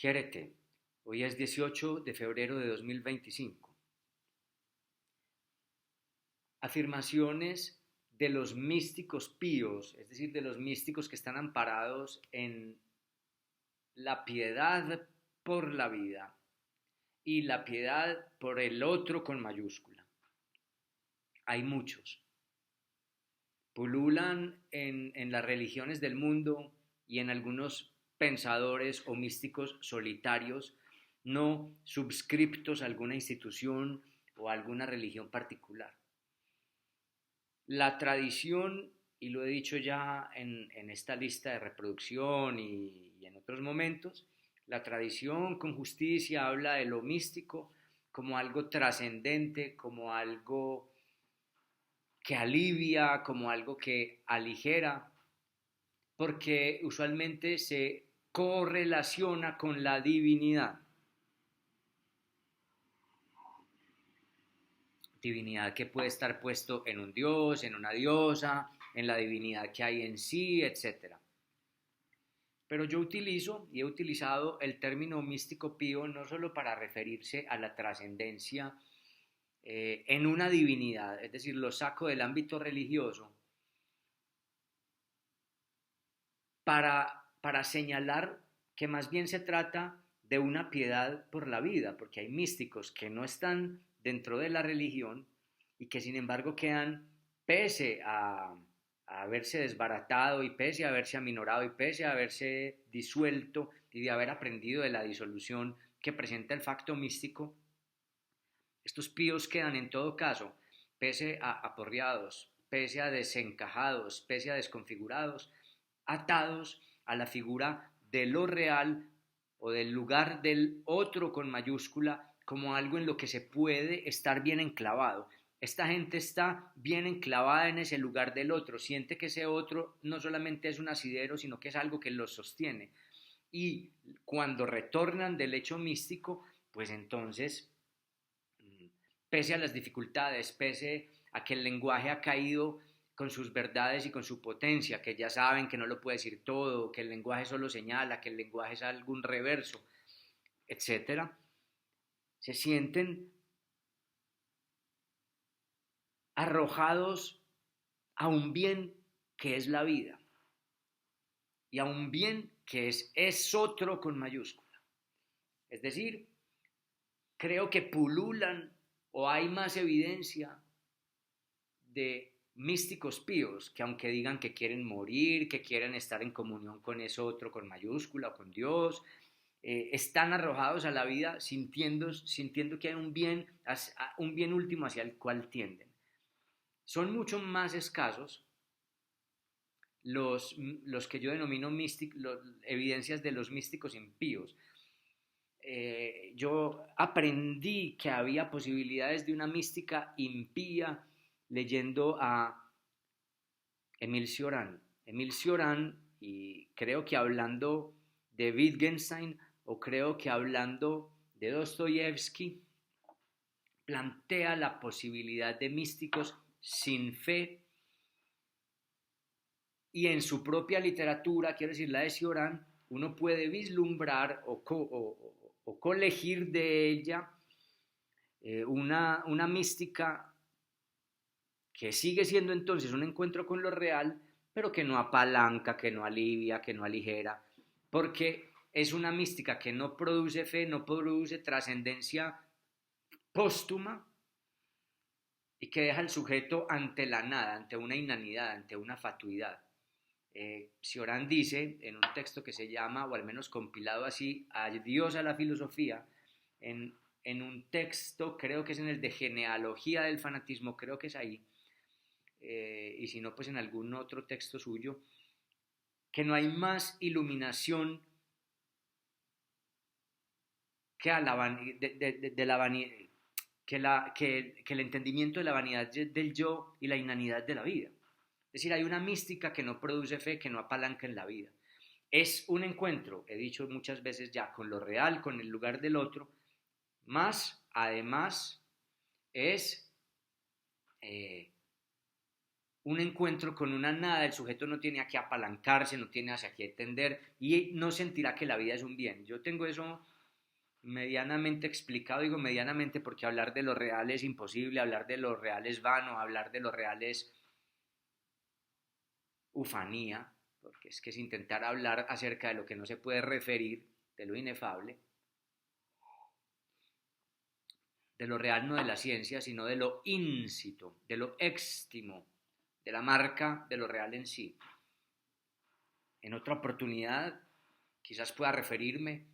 Jérete, hoy es 18 de febrero de 2025. Afirmaciones de los místicos píos, es decir, de los místicos que están amparados en la piedad por la vida y la piedad por el otro con mayúscula. Hay muchos. Pululan en las religiones del mundo y en algunos pensadores o místicos solitarios, no subscriptos a alguna institución o a alguna religión particular. La tradición, y lo he dicho ya en esta lista de reproducción y en otros momentos, la tradición con justicia habla de lo místico como algo trascendente, como algo que alivia, como algo que aligera, porque usualmente se correlaciona con la divinidad. Divinidad que puede estar puesto en un dios, en una diosa, en la divinidad que hay en sí, etcétera. Pero yo utilizo y he utilizado el término místico pío no solo para referirse a la trascendencia en una divinidad, es decir, lo saco del ámbito religioso para señalar que más bien se trata de una piedad por la vida, porque hay místicos que no están dentro de la religión y que sin embargo quedan, pese a haberse desbaratado y pese a haberse aminorado y pese a haberse disuelto y de haber aprendido de la disolución que presenta el facto místico, estos píos quedan en todo caso, pese a aporreados, pese a desencajados, pese a desconfigurados, atados a la figura de lo real o del lugar del otro con mayúscula como algo en lo que se puede estar bien enclavado. Esta gente está bien enclavada en ese lugar del otro, siente que ese otro no solamente es un asidero, sino que es algo que los sostiene. Y cuando retornan del hecho místico, pues entonces, pese a las dificultades, pese a que el lenguaje ha caído con sus verdades y con su potencia, que ya saben que no lo puede decir todo, que el lenguaje solo señala, que el lenguaje es algún reverso, etcétera, se sienten arrojados a un bien que es la vida y a un bien que es otro con mayúscula. Es decir, creo que pululan o hay más evidencia de místicos píos que aunque digan que quieren morir, que quieren estar en comunión con eso otro con mayúscula o con Dios, están arrojados a la vida sintiendo que hay un bien último hacia el cual tienden. Son mucho más escasos los que yo denomino evidencias de los místicos impíos. Yo aprendí que había posibilidades de una mística impía leyendo a Emil Cioran. Emil Cioran, y creo que hablando de Wittgenstein o creo que hablando de Dostoyevsky, plantea la posibilidad de místicos sin fe y en su propia literatura, quiero decir la de Cioran, uno puede vislumbrar o colegir de ella una mística que sigue siendo entonces un encuentro con lo real, pero que no apalanca, que no alivia, que no aligera, porque es una mística que no produce fe, no produce trascendencia póstuma y que deja al sujeto ante la nada, ante una inanidad, ante una fatuidad. Cioran dice en un texto que se llama, o al menos compilado así, Adiós a la filosofía, en un texto, creo que es en el de genealogía del fanatismo, creo que es ahí, y si no, pues en algún otro texto suyo, que no hay más iluminación que, a la, de la vanidad, que el entendimiento de la vanidad del yo y la inanidad de la vida. Es decir, hay una mística que no produce fe, que no apalanca en la vida. Es un encuentro, he dicho muchas veces ya, con lo real, con el lugar del otro, más además es un encuentro con una nada, el sujeto no tiene a qué apalancarse, no tiene hacia qué tender y no sentirá que la vida es un bien. Yo tengo eso medianamente explicado, digo medianamente porque hablar de lo real es imposible, hablar de lo real es vano, hablar de lo real es ufanía, porque es que es intentar hablar acerca de lo que no se puede referir, de lo inefable, de lo real no de la ciencia, sino de lo íncito, de lo éxtimo, de la marca de lo real en sí. En otra oportunidad, quizás pueda referirme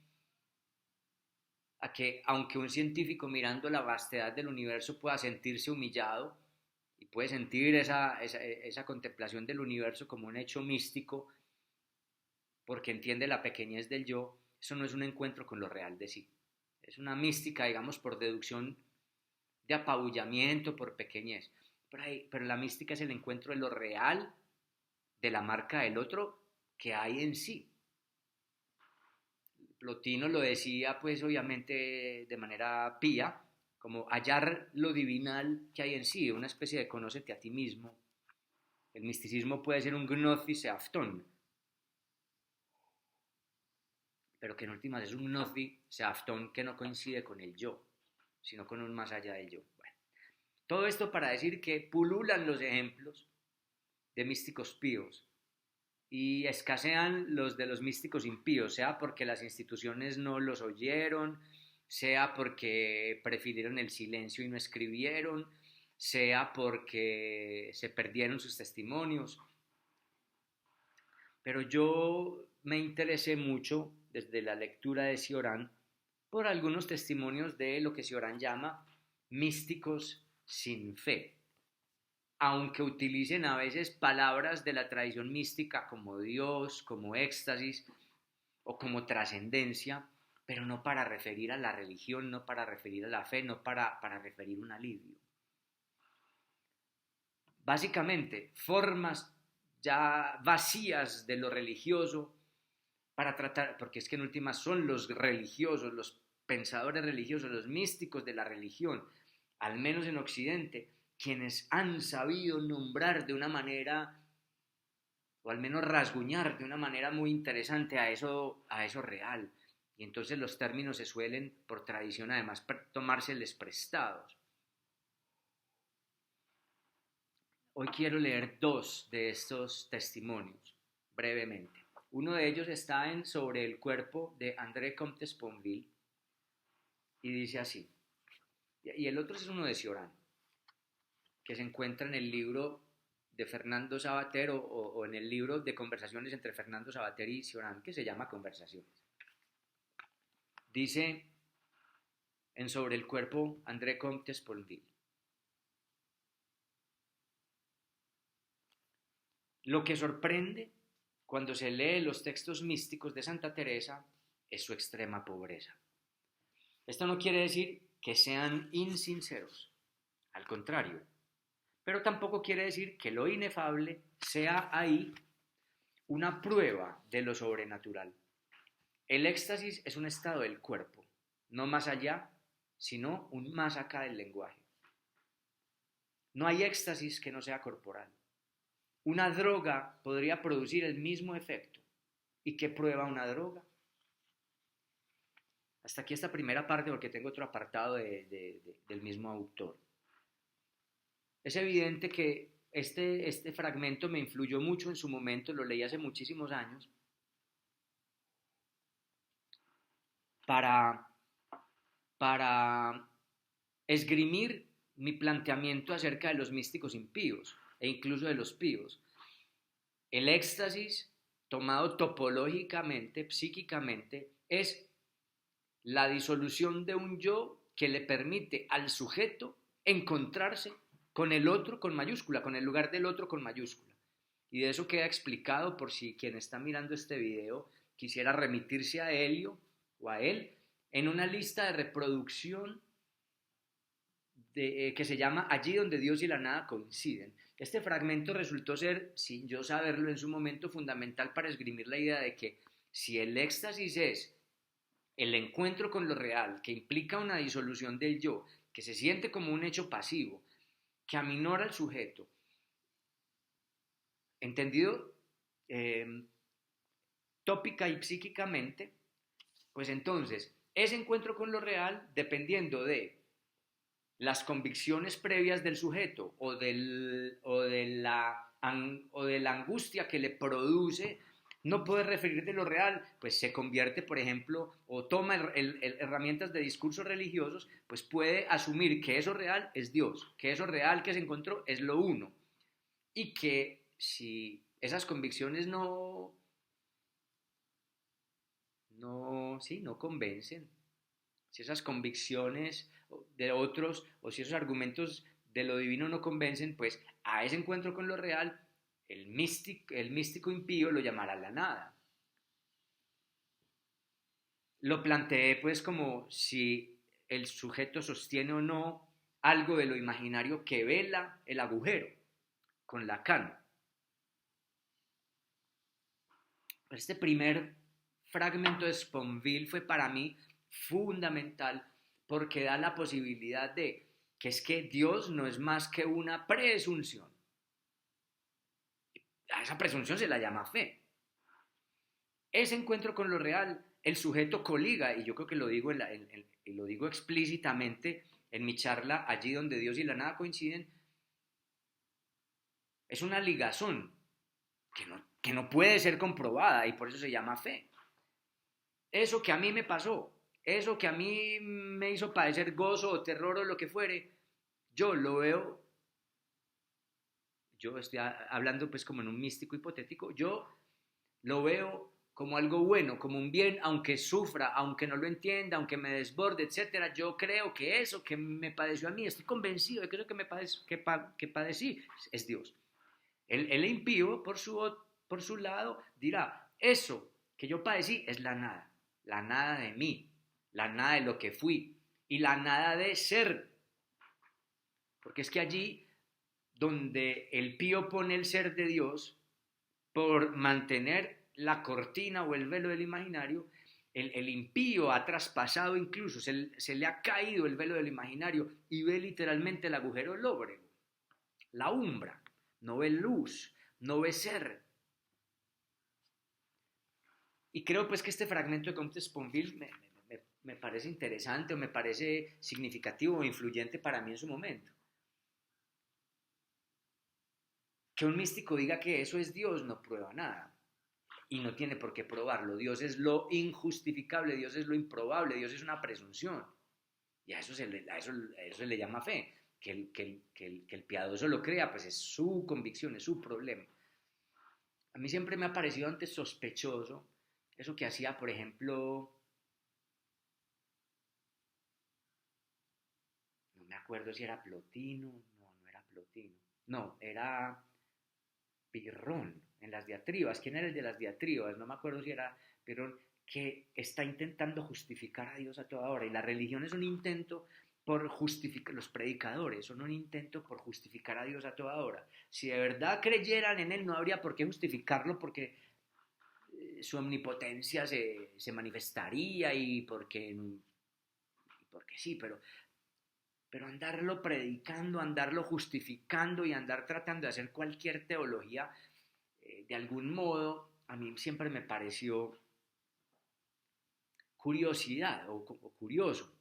a que aunque un científico mirando la vastedad del universo pueda sentirse humillado y puede sentir esa contemplación del universo como un hecho místico porque entiende la pequeñez del yo, eso no es un encuentro con lo real de sí. Es una mística, digamos, por deducción de apabullamiento, por pequeñez. Pero la mística es el encuentro de lo real, de la marca del otro que hay en sí. Plotino lo decía, pues obviamente de manera pía, como hallar lo divinal que hay en sí, una especie de conócete a ti mismo. El misticismo puede ser un gnosis seaftón, pero que en últimas es un gnosis seaftón que no coincide con el yo, sino con un más allá del yo. Bueno, todo esto para decir que pululan los ejemplos de místicos píos y escasean los de los místicos impíos, sea porque las instituciones no los oyeron, sea porque prefirieron el silencio y no escribieron, sea porque se perdieron sus testimonios. Pero yo me interesé mucho desde la lectura de Cioran por algunos testimonios de lo que Cioran llama místicos sin fe, aunque utilicen a veces palabras de la tradición mística como Dios, como éxtasis o como trascendencia, pero no para referir a la religión, no para referir a la fe, no para referir un alivio. Básicamente, formas ya vacías de lo religioso para tratar, porque es que en últimas son los religiosos, los pensadores religiosos, los místicos de la religión, al menos en Occidente, quienes han sabido nombrar de una manera, o al menos rasguñar de una manera muy interesante a eso real. Y entonces los términos se suelen, por tradición además, tomárseles prestados. Hoy quiero leer dos de estos testimonios, brevemente. Uno de ellos está en Sobre el cuerpo de André Comte Sponville y dice así. Y el otro es uno de Cioran, que se encuentra en el libro de Fernando Sabater o en el libro de conversaciones entre Fernando Sabater y Cioran, que se llama Conversaciones. Dice en Sobre el cuerpo André Comte Sponville. Lo que sorprende cuando se lee los textos místicos de Santa Teresa es su extrema pobreza. Esto no quiere decir que sean insinceros, al contrario, pero tampoco quiere decir que lo inefable sea ahí una prueba de lo sobrenatural. El éxtasis es un estado del cuerpo, no más allá, sino un más acá del lenguaje. No hay éxtasis que no sea corporal. Una droga podría producir el mismo efecto. ¿Y qué prueba una droga? Hasta aquí esta primera parte porque tengo otro apartado del mismo autor. Es evidente que este fragmento me influyó mucho en su momento, lo leí hace muchísimos años, para, para esgrimir mi planteamiento acerca de los místicos impíos e incluso de los píos. El éxtasis, tomado topológicamente, psíquicamente, es la disolución de un yo que le permite al sujeto encontrarse con el otro con mayúscula, con el lugar del otro con mayúscula. Y de eso queda explicado por si quien está mirando este video quisiera remitirse a Helio o a él en una lista de reproducción que se llama Allí donde Dios y la nada coinciden. Este fragmento resultó ser, sin yo saberlo en su momento, fundamental para esgrimir la idea de que si el éxtasis es el encuentro con lo real, que implica una disolución del yo, que se siente como un hecho pasivo, que aminora al sujeto entendido tópica y psíquicamente, pues entonces ese encuentro con lo real, dependiendo de las convicciones previas del sujeto o de la angustia que le produce no poder referir de lo real, pues se convierte, por ejemplo, o toma herramientas de discursos religiosos, pues puede asumir que eso real es Dios, que eso real que se encontró es lo uno, y que si esas convicciones no convencen, si esas convicciones de otros o si esos argumentos de lo divino no convencen, pues a ese encuentro con lo real, el místico impío lo llamará la nada. Lo planteé pues como si el sujeto sostiene o no algo de lo imaginario que vela el agujero, con Lacan. Este primer fragmento de Sponville fue para mí fundamental porque da la posibilidad de que es que Dios no es más que una presunción. A esa presunción se la llama fe. Ese encuentro con lo real, el sujeto coliga, y yo creo que lo digo, y lo digo explícitamente en mi charla, allí donde Dios y la nada coinciden, es una ligazón que no puede ser comprobada y por eso se llama fe. Eso que a mí me pasó, eso que a mí me hizo padecer gozo o terror o lo que fuere, yo lo veo, yo estoy hablando pues como en un místico hipotético, yo lo veo como algo bueno, como un bien, aunque sufra, aunque no lo entienda, aunque me desborde, etcétera. Yo creo que eso que me padeció a mí, estoy convencido de que eso que padecí es Dios. El impío, por su lado, dirá, eso que yo padecí es la nada de mí, la nada de lo que fui y la nada de ser. Porque es que allí donde el pío pone el ser de Dios, por mantener la cortina o el velo del imaginario, el impío ha traspasado incluso, se le ha caído el velo del imaginario y ve literalmente el agujero lóbrego, la umbra, no ve luz, no ve ser. Y creo pues que este fragmento de Comte Sponville me parece interesante o me parece significativo o influyente para mí en su momento. Que un místico diga que eso es Dios no prueba nada. Y no tiene por qué probarlo. Dios es lo injustificable, Dios es lo improbable, Dios es una presunción. Y a eso a eso se le llama fe. Que el piadoso lo crea, pues es su convicción, es su problema. A mí siempre me ha parecido antes sospechoso eso que hacía, por ejemplo, no me acuerdo si era Plotino, no era Plotino, no, era Pirrón en las diatribas. ¿Quién era el de las diatribas? No me acuerdo si era Pirrón, que está intentando justificar a Dios a toda hora. Y la religión es un intento por justificar, los predicadores son un intento por justificar a Dios a toda hora. Si de verdad creyeran en Él, no habría por qué justificarlo porque su omnipotencia se manifestaría porque sí, pero andarlo predicando, andarlo justificando y andar tratando de hacer cualquier teología, de algún modo, a mí siempre me pareció curiosidad o curioso,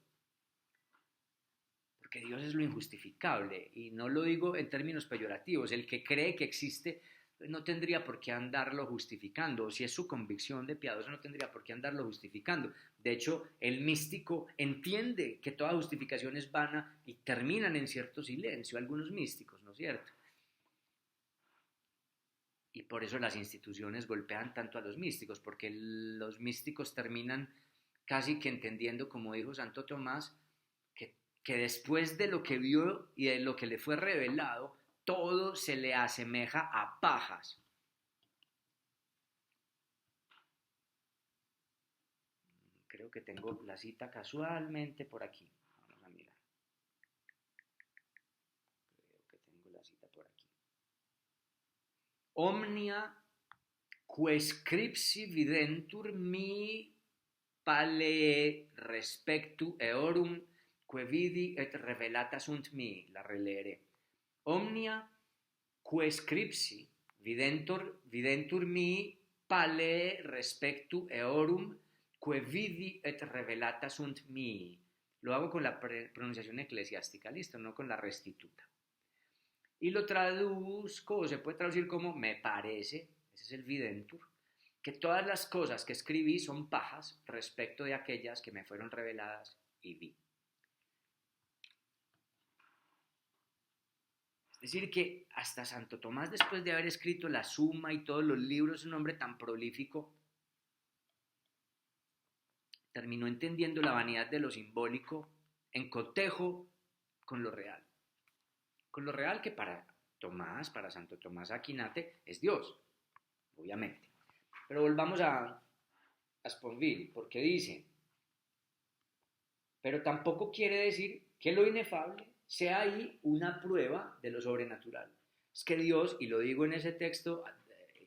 porque Dios es lo injustificable, y no lo digo en términos peyorativos, el que cree que existe no tendría por qué andarlo justificando, o si es su convicción de piadoso no tendría por qué andarlo justificando. De hecho, el místico entiende que toda justificación es vana y terminan en cierto silencio, algunos místicos, ¿no es cierto? Y por eso las instituciones golpean tanto a los místicos, porque los místicos terminan casi que entendiendo, como dijo Santo Tomás, que después de lo que vio y de lo que le fue revelado, todo se le asemeja a pajas. Creo que tengo la cita casualmente por aquí. Vamos a mirar. Creo que tengo la cita por aquí. Omnia quescripsi videntur mi pale respectu eorum que vidi et revelata sunt mi. La releeré. Omnia quescripsi Videntur mi pale respectu eorum que vidi et revelata sunt mi. Lo hago con la pronunciación eclesiástica, listo, no con la restituta. Y lo traduzco, se puede traducir como me parece, ese es el videntur, que todas las cosas que escribí son pajas respecto de aquellas que me fueron reveladas y vi. Es decir, que hasta Santo Tomás, después de haber escrito la Suma y todos los libros, un hombre tan prolífico, terminó entendiendo la vanidad de lo simbólico en cotejo con lo real. Con lo real que para Tomás, para Santo Tomás Aquinate, es Dios, obviamente. Pero volvamos a Sponville, porque dice, pero tampoco quiere decir que lo inefable sea ahí una prueba de lo sobrenatural. Es que Dios, y lo digo en ese texto,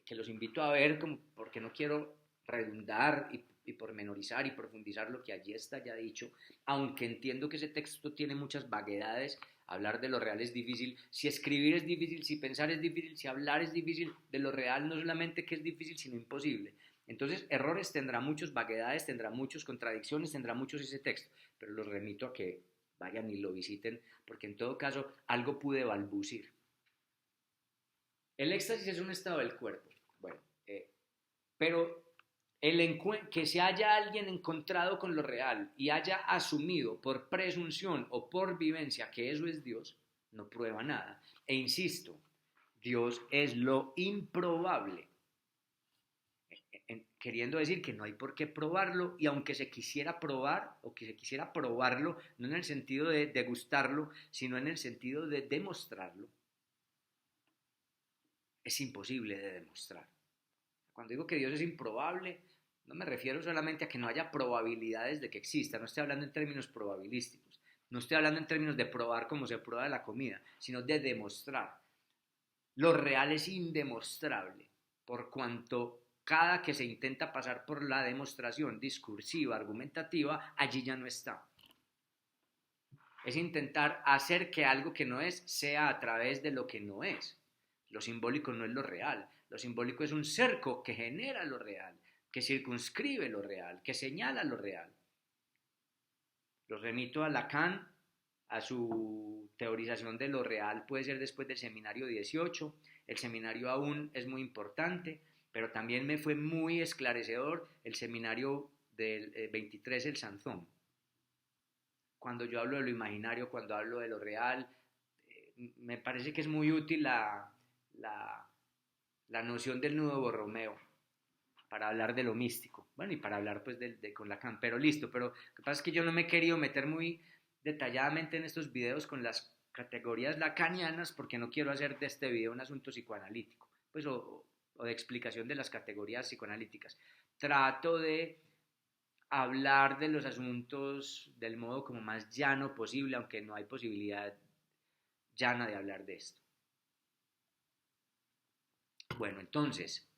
que los invito a ver, como porque no quiero redundar y pormenorizar y profundizar lo que allí está ya dicho, aunque entiendo que ese texto tiene muchas vaguedades, hablar de lo real es difícil, si escribir es difícil, si pensar es difícil, si hablar es difícil, de lo real no solamente que es difícil, sino imposible. Entonces, errores tendrá muchos, vaguedades tendrá muchos, contradicciones tendrá muchos ese texto, pero los remito a que vayan y lo visiten, porque en todo caso algo pude balbucir. El éxtasis es un estado del cuerpo, bueno, pero que se haya alguien encontrado con lo real y haya asumido por presunción o por vivencia que eso es Dios, no prueba nada. E insisto, Dios es lo improbable, queriendo decir que no hay por qué probarlo, y aunque se quisiera probar o que se quisiera probarlo, no en el sentido de degustarlo, sino en el sentido de demostrarlo, es imposible de demostrar. Cuando digo que Dios es improbable, no me refiero solamente a que no haya probabilidades de que exista, no estoy hablando en términos probabilísticos, no estoy hablando en términos de probar como se prueba la comida, sino de demostrar. Lo real es indemostrable, por cuanto cada que se intenta pasar por la demostración discursiva, argumentativa, allí ya no está. Es intentar hacer que algo que no es sea a través de lo que no es. Lo simbólico no es lo real. Lo simbólico es un cerco que genera lo real, que circunscribe lo real, que señala lo real. Los remito a Lacan, a su teorización de lo real, puede ser después del seminario 18. El seminario aún es muy importante, pero también me fue muy esclarecedor el seminario del 23, el Sanzón. Cuando yo hablo de lo imaginario, cuando hablo de lo real, me parece que es muy útil la noción del nudo borromeo para hablar de lo místico, bueno, y para hablar pues con Lacan, pero listo, pero lo que pasa es que yo no me he querido meter muy detalladamente en estos videos con las categorías lacanianas porque no quiero hacer de este video un asunto psicoanalítico, pues o de explicación de las categorías psicoanalíticas. Trato de hablar de los asuntos del modo como más llano posible, aunque no hay posibilidad llana de hablar de esto. Bueno, entonces,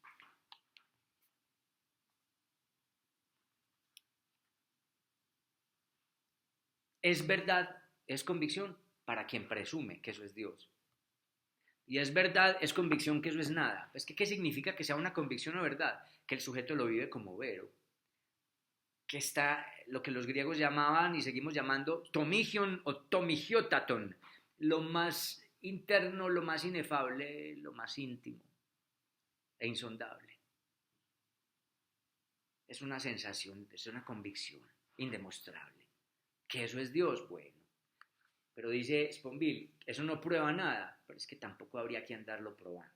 es verdad, es convicción para quien presume que eso es Dios. Y es verdad, es convicción que eso es nada. Es que, ¿qué significa que sea una convicción o verdad? Que el sujeto lo vive como vero. Que está lo que los griegos llamaban y seguimos llamando tomigion o tomigiotaton. Lo más interno, lo más inefable, lo más íntimo e insondable. Es una sensación, es una convicción indemostrable. ¿Que eso es Dios? Bueno. Pero dice Sponville, eso no prueba nada, pero es que tampoco habría que andarlo probando.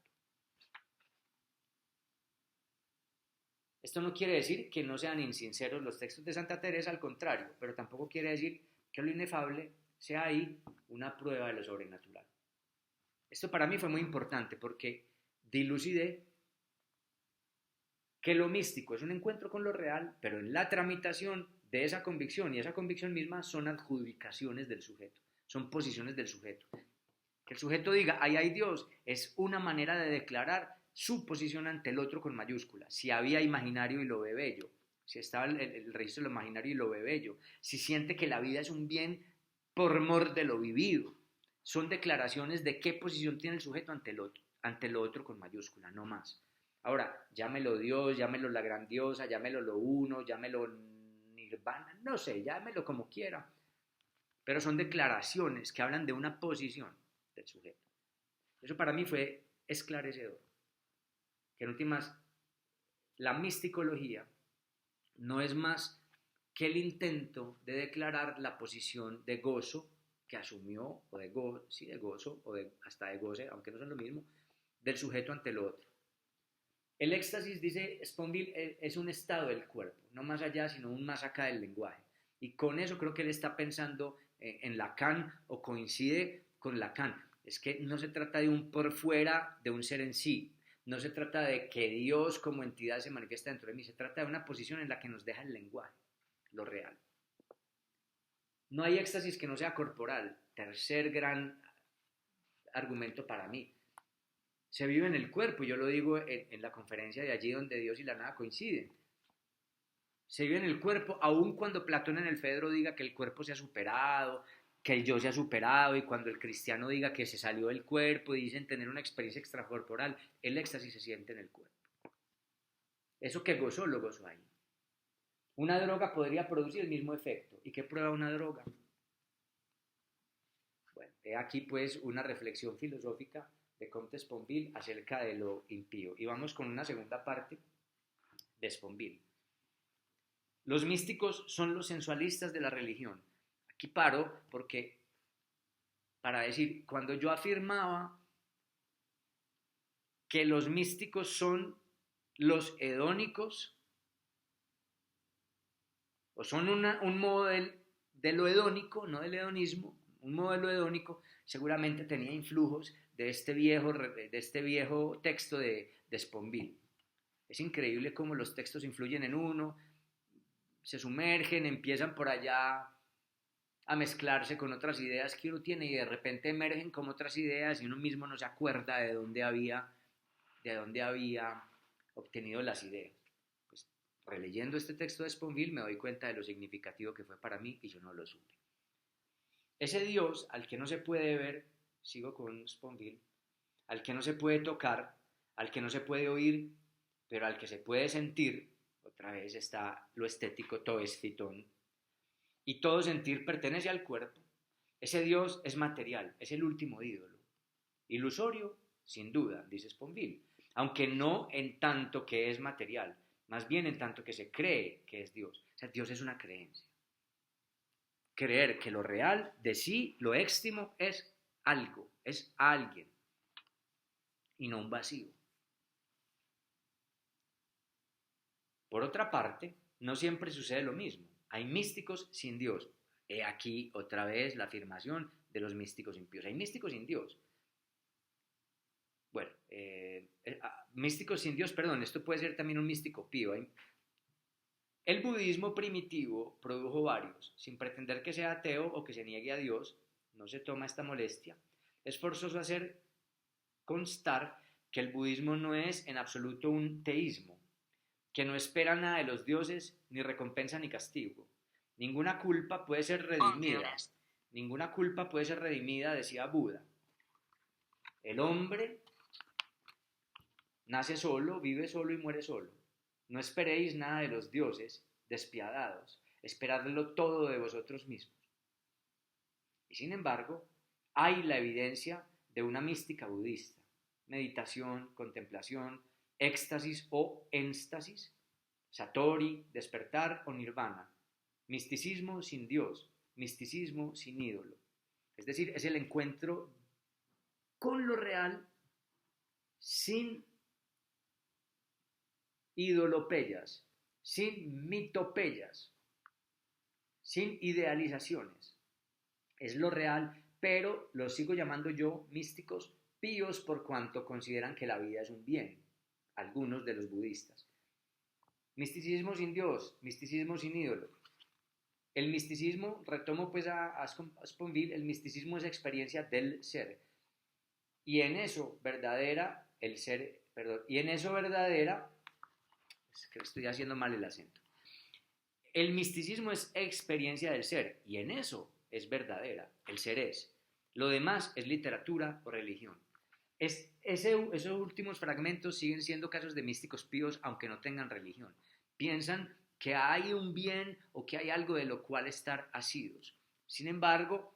Esto no quiere decir que no sean insinceros los textos de Santa Teresa, al contrario, pero tampoco quiere decir que lo inefable sea ahí una prueba de lo sobrenatural. Esto para mí fue muy importante porque dilucidé que lo místico es un encuentro con lo real, pero en la tramitación de esa convicción, y esa convicción misma son adjudicaciones del sujeto, son posiciones del sujeto. Que el sujeto diga, ahí hay Dios, es una manera de declarar su posición ante el otro con mayúscula. Si había imaginario y lo ve bello, si estaba el registro de lo imaginario y lo ve bello, si siente que la vida es un bien por mor de lo vivido, son declaraciones de qué posición tiene el sujeto ante el otro, ante lo otro con mayúscula, no más. Ahora, llámelo Dios, llámelo la grandiosa, llámelo lo uno, llámelo nirvana, no sé, llámelo como quiera, pero son declaraciones que hablan de una posición del sujeto. Eso para mí fue esclarecedor, que en últimas la misticología no es más que el intento de declarar la posición de gozo que asumió, o de, sí, de gozo, o hasta de goce, aunque no son lo mismo, del sujeto ante el otro. El éxtasis, dice Sponville, es un estado del cuerpo, no más allá, sino un más acá del lenguaje. Y con eso creo que él está pensando en Lacan, o coincide con Lacan. Es que no se trata de un por fuera, de un ser en sí. No se trata de que Dios como entidad se manifiesta dentro de mí. Se trata de una posición en la que nos deja el lenguaje, lo real. No hay éxtasis que no sea corporal. Tercer gran argumento para mí. Se vive en el cuerpo, yo lo digo en la conferencia de allí donde Dios y la nada coinciden. Se vive en el cuerpo, aun cuando Platón en el Fedro diga que el cuerpo se ha superado, que el yo se ha superado, y cuando el cristiano diga que se salió del cuerpo y dicen tener una experiencia extracorporal, el éxtasis se siente en el cuerpo. Eso que gozó, lo gozó ahí. Una droga podría producir el mismo efecto. ¿Y qué prueba una droga? Bueno, he aquí pues una reflexión filosófica de Comte Sponville acerca de lo impío. Y vamos con una segunda parte de Sponville. Los místicos son los sensualistas de la religión. Aquí paro porque, para decir, cuando yo afirmaba que los místicos son los hedónicos, o son un modo de lo hedónico, no del hedonismo, un modelo hedónico, seguramente tenía influjos de este viejo texto de Sponville. Es increíble cómo los textos influyen en uno, se sumergen, empiezan por allá a mezclarse con otras ideas que uno tiene, y de repente emergen como otras ideas y uno mismo no se acuerda de dónde había obtenido las ideas. Pues, releyendo este texto de Sponville me doy cuenta de lo significativo que fue para mí y yo no lo supe. Ese Dios al que no se puede ver, sigo con Sponville, al que no se puede tocar, al que no se puede oír, pero al que se puede sentir, otra vez está lo estético, todo es fitón, y todo sentir pertenece al cuerpo. Ese Dios es material, es el último ídolo. Ilusorio, sin duda, dice Sponville, aunque no en tanto que es material, más bien en tanto que se cree que es Dios. O sea, Dios es una creencia. Creer que lo real de sí, lo éxtimo, es algo, es alguien, y no un vacío. Por otra parte, no siempre sucede lo mismo. Hay místicos sin Dios. He aquí otra vez la afirmación de los místicos impíos. Hay místicos sin Dios. Bueno, místicos sin Dios, perdón, esto puede ser también un místico pío. El budismo primitivo produjo varios. Sin pretender que sea ateo o que se niegue a Dios, no se toma esta molestia. Es forzoso hacer constar que el budismo no es en absoluto un teísmo, que no espera nada de los dioses, ni recompensa ni castigo. Ninguna culpa puede ser redimida. Ninguna culpa puede ser redimida, decía Buda. El hombre nace solo, vive solo y muere solo. No esperéis nada de los dioses, despiadados. Esperadlo todo de vosotros mismos. Y sin embargo, hay la evidencia de una mística budista. Meditación, contemplación, éxtasis o énstasis, satori, despertar o nirvana, misticismo sin Dios, misticismo sin ídolo. Es decir, es el encuentro con lo real sin idolopeyas, sin mitopeyas, sin idealizaciones. Es lo real, pero lo sigo llamando yo místicos píos por cuanto consideran que la vida es un bien, algunos de los budistas. Misticismo sin Dios, misticismo sin ídolo. El misticismo, retomo pues a Sponville, el misticismo es experiencia del ser. Y en eso verdadera, es que estoy haciendo mal el acento. El misticismo es experiencia del ser, y en eso es verdadera, el ser es. Lo demás es literatura o religión. Esos últimos fragmentos siguen siendo casos de místicos píos, aunque no tengan religión. Piensan que hay un bien o que hay algo de lo cual estar asidos. Sin embargo,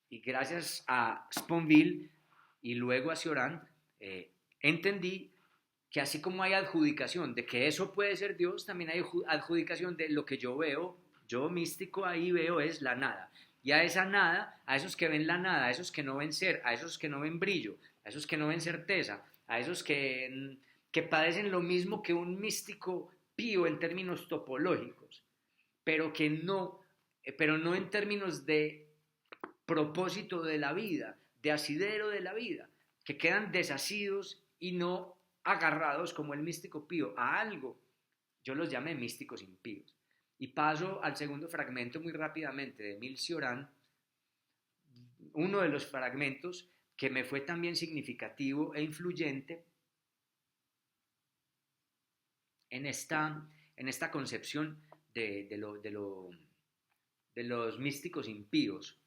y gracias a Sponville y luego a Cioran, entendí que así como hay adjudicación de que eso puede ser Dios, también hay adjudicación de lo que yo veo, yo místico ahí veo es la nada. Y a esa nada, a esos que ven la nada, a esos que no ven ser, a esos que no ven brillo, a esos que no ven certeza, a esos que padecen lo mismo que un místico pío en términos topológicos, pero que no, pero no en términos de propósito de la vida, de asidero de la vida, que quedan desasidos y no agarrados como el místico pío a algo. Yo los llamé místicos impíos. Y paso al segundo fragmento muy rápidamente de Emile Cioran, uno de los fragmentos que me fue también significativo e influyente en esta concepción de los místicos impíos.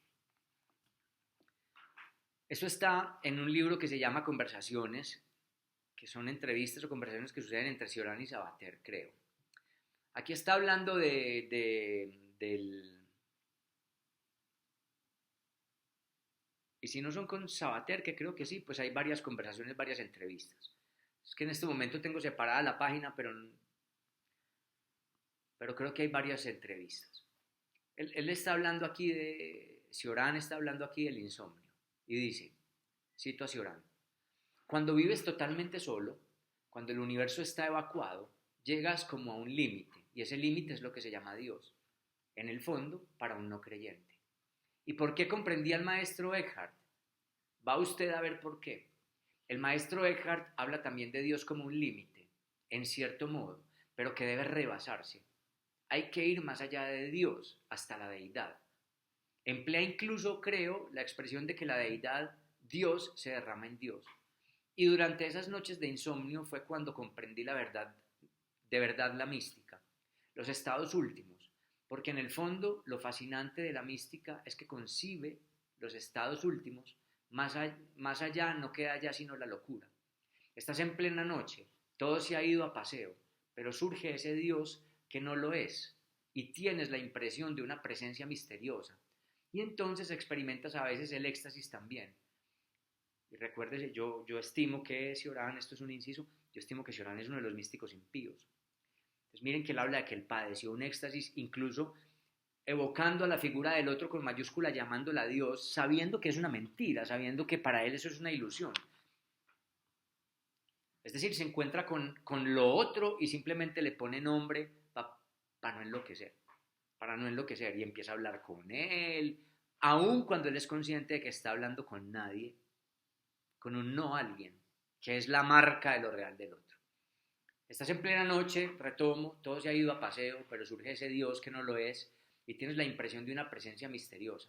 Eso está en un libro que se llama Conversaciones, que son entrevistas o conversaciones que suceden entre Cioran y Sabater, creo. Aquí está hablando del... Y si no son con Sabater, que creo que sí, pues hay varias conversaciones, varias entrevistas. Es que en este momento tengo separada la página, pero creo que hay varias entrevistas. Él está hablando aquí Cioran está hablando aquí del insomnio. Y dice, cito a Cioran, cuando vives totalmente solo, cuando el universo está evacuado, llegas como a un límite, y ese límite es lo que se llama Dios, en el fondo, para un no creyente. ¿Y por qué comprendía el maestro Eckhart? Va usted a ver por qué. El maestro Eckhart habla también de Dios como un límite, en cierto modo, pero que debe rebasarse. Hay que ir más allá de Dios, hasta la deidad. Emplea incluso, creo, la expresión de que la deidad, Dios, se derrama en Dios. Y durante esas noches de insomnio fue cuando comprendí la verdad, de verdad la mística, los estados últimos, porque en el fondo lo fascinante de la mística es que concibe los estados últimos, más allá no queda ya sino la locura. Estás en plena noche, todo se ha ido a paseo, pero surge ese Dios que no lo es, y tienes la impresión de una presencia misteriosa, y entonces experimentas a veces el éxtasis también. Y recuérdese, yo estimo que Cioran, esto es un inciso, yo estimo que Cioran es uno de los místicos impíos. Entonces miren que él habla de que él padeció un éxtasis, incluso evocando a la figura del otro con mayúscula, llamándola a Dios, sabiendo que es una mentira, sabiendo que para él eso es una ilusión. Es decir, se encuentra con lo otro y simplemente le pone nombre para no enloquecer, para no enloquecer, y empieza a hablar con él, aun cuando él es consciente de que está hablando con nadie, con un no alguien, que es la marca de lo real del otro. Estás en plena noche, retomo, todo se ha ido a paseo, pero surge ese Dios que no lo es y tienes la impresión de una presencia misteriosa.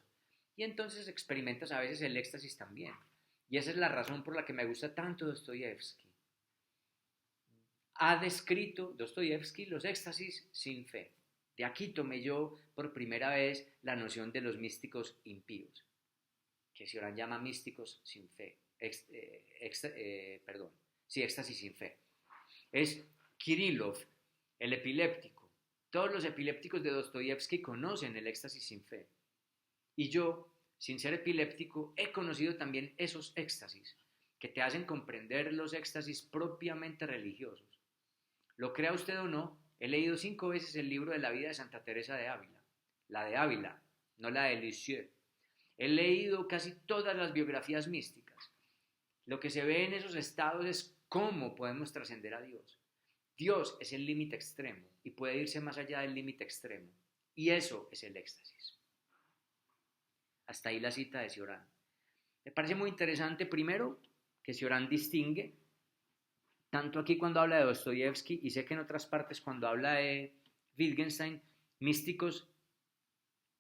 Y entonces experimentas a veces el éxtasis también. Y esa es la razón por la que me gusta tanto Dostoyevsky. Ha descrito Dostoyevsky los éxtasis sin fe. De aquí tomé yo por primera vez la noción de los místicos impíos, que Cioran llama místicos sin fe. Éxtasis sin fe. Es Kirillov, el epiléptico. Todos los epilépticos de Dostoyevsky conocen el éxtasis sin fe. Y yo, sin ser epiléptico, he conocido también esos éxtasis, que te hacen comprender los éxtasis propiamente religiosos. Lo crea usted o no, he leído 5 veces el libro de la vida de Santa Teresa de Ávila. La de Ávila, no la de Lisieux. He leído casi todas las biografías místicas. Lo que se ve en esos estados es cómo podemos trascender a Dios. Dios es el límite extremo y puede irse más allá del límite extremo. Y eso es el éxtasis. Hasta ahí la cita de Cioran. Me parece muy interesante, primero, que Cioran distingue, tanto aquí cuando habla de Dostoyevsky y sé que en otras partes cuando habla de Wittgenstein, místicos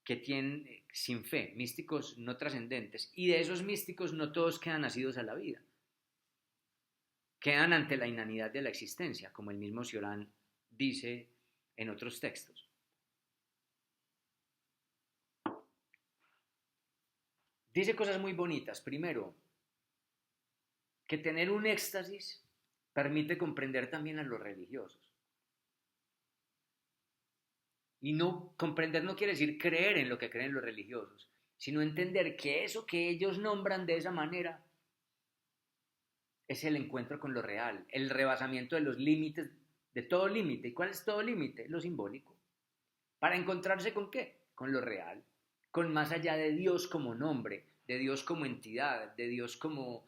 que tienen sin fe, místicos no trascendentes. Y de esos místicos no todos quedan nacidos a la vida. Quedan ante la inanidad de la existencia, como el mismo Cioran dice en otros textos. Dice cosas muy bonitas. Primero, que tener un éxtasis permite comprender también a los religiosos. Y no comprender no quiere decir creer en lo que creen los religiosos, sino entender que eso que ellos nombran de esa manera es el encuentro con lo real, el rebasamiento de los límites, de todo límite. ¿Y cuál es todo límite? Lo simbólico. ¿Para encontrarse con qué? Con lo real, con más allá de Dios como nombre, de Dios como entidad, de Dios como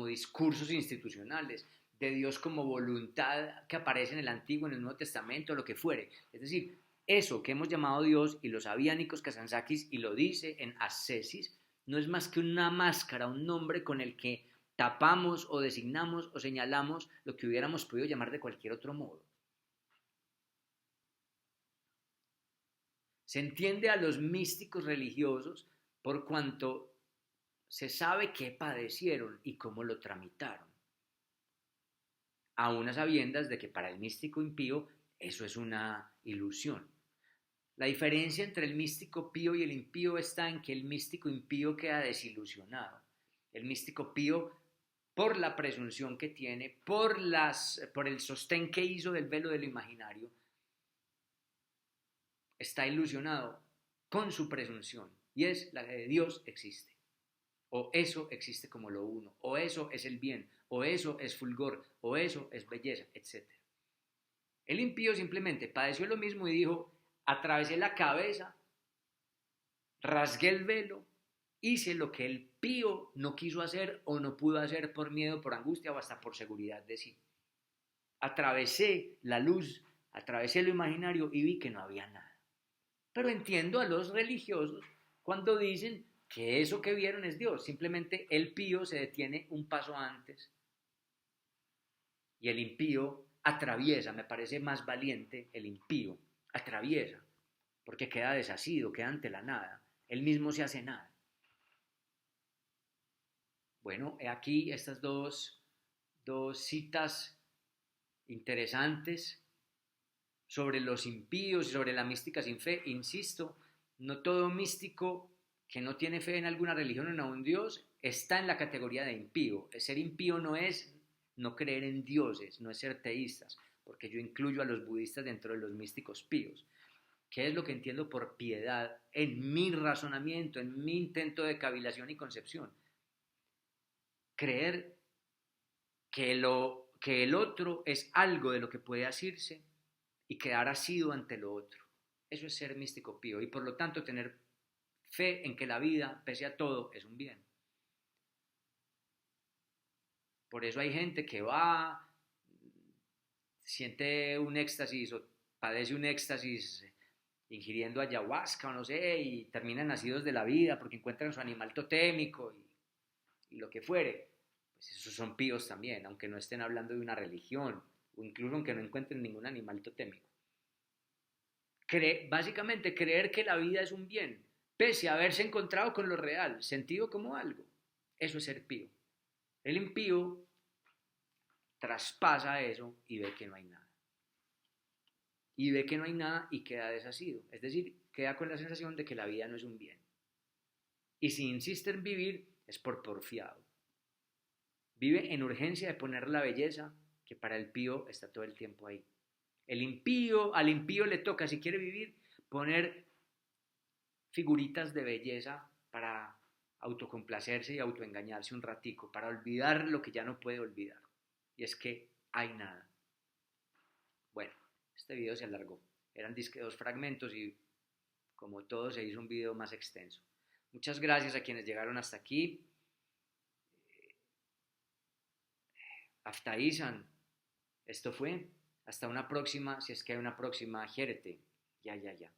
discursos institucionales, de Dios como voluntad que aparece en el Antiguo, en el Nuevo Testamento, lo que fuere. Es decir, eso que hemos llamado Dios, y lo sabía Nikos Kazantzakis y lo dice en Ascesis, no es más que una máscara, un nombre con el que tapamos o designamos o señalamos lo que hubiéramos podido llamar de cualquier otro modo. Se entiende a los místicos religiosos por cuanto se sabe qué padecieron y cómo lo tramitaron, a unas sabiendas de que para el místico impío eso es una ilusión. La diferencia entre el místico pío y el impío está en que el místico impío queda desilusionado. El místico pío, por la presunción que tiene, por el sostén que hizo del velo de lo imaginario, está ilusionado con su presunción, y es la de Dios existe, o eso existe como lo uno, o eso es el bien, o eso es fulgor, o eso es belleza, etc. El impío simplemente padeció lo mismo y dijo: atravesé la cabeza, rasgué el velo, hice lo que el pío no quiso hacer o no pudo hacer por miedo, por angustia o hasta por seguridad de sí. Atravesé la luz, atravesé lo imaginario y vi que no había nada. Pero entiendo a los religiosos cuando dicen que eso que vieron es Dios. Simplemente el pío se detiene un paso antes y el impío atraviesa. Me parece más valiente el impío, atraviesa, porque queda desasido, queda ante la nada. Él mismo se hace nada. Bueno, he aquí estas dos citas interesantes sobre los impíos y sobre la mística sin fe. Insisto, no todo místico que no tiene fe en alguna religión o en un Dios está en la categoría de impío. Ser impío no es no creer en dioses, no es ser teístas, porque yo incluyo a los budistas dentro de los místicos píos. ¿Qué es lo que entiendo por piedad en mi razonamiento, en mi intento de cavilación y concepción? Creer que el otro es algo de lo que puede asirse y quedar asido ante lo otro. Eso es ser místico pío y por lo tanto tener fe en que la vida, pese a todo, es un bien. Por eso hay gente que va, siente un éxtasis o padece un éxtasis ingiriendo ayahuasca o no sé, y terminan nacidos de la vida porque encuentran su animal totémico y lo que fuere. Pues esos son píos también, aunque no estén hablando de una religión o incluso aunque no encuentren ningún animal totémico. Básicamente creer que la vida es un bien, pese a haberse encontrado con lo real, sentido como algo. Eso es ser pío. El impío traspasa eso y ve que no hay nada. Y ve que no hay nada y queda desasido. Es decir, queda con la sensación de que la vida no es un bien. Y si insiste en vivir es por porfiado. Vive en urgencia de poner la belleza que para el pío está todo el tiempo ahí. Al impío le toca, si quiere vivir, poner figuritas de belleza para autocomplacerse y autoengañarse un ratico, para olvidar lo que ya no puede olvidar. Y es que hay nada. Bueno, este video se alargó. Eran disque 2 fragmentos y como todo se hizo un video más extenso. Muchas gracias a quienes llegaron hasta aquí. Aftaisan, esto fue. Hasta una próxima, si es que hay una próxima, Jérete. Ya, ya, ya.